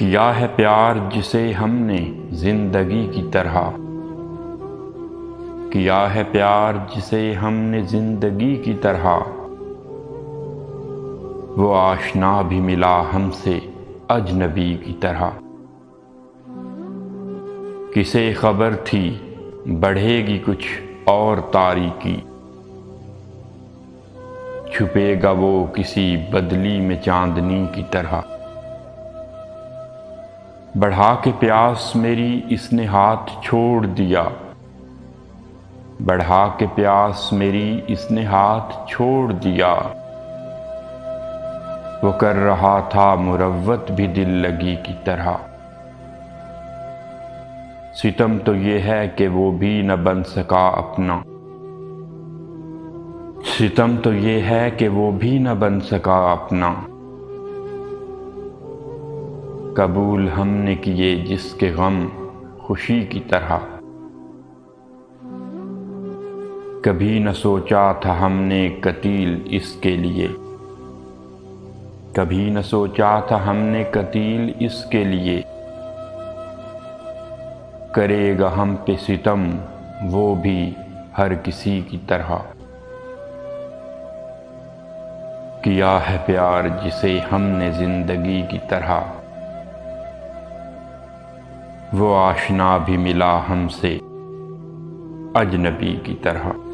کیا ہے پیار جسے ہم نے زندگی کی طرح، کیا ہے پیار جسے ہم نے زندگی کی طرح، وہ آشنا بھی ملا ہم سے اجنبی کی طرح۔ کسے خبر تھی بڑھے گی کچھ اور تاریکی، چھپے گا وہ کسی بدلی میں چاندنی کی طرح۔ بڑھا کے پیاس میری اس نے ہاتھ چھوڑ دیا، بڑھا کے پیاس میری اس نے ہاتھ چھوڑ دیا، وہ کر رہا تھا مروت بھی دل لگی کی طرح۔ ستم تو یہ ہے کہ وہ بھی نہ بن سکا اپنا، ستم تو یہ ہے کہ وہ بھی نہ بن سکا اپنا، قبول ہم نے کیے جس کے غم خوشی کی طرح۔ کبھی نہ سوچا تھا ہم نے قتیل اس کے لیے، کبھی نہ سوچا تھا ہم نے قتیل اس کے لیے، کرے گا ہم پہ ستم وہ بھی ہر کسی کی طرح۔ کیا ہے پیار جسے ہم نے زندگی کی طرح، وہ آشنا بھی ملا ہم سے اجنبی کی طرح۔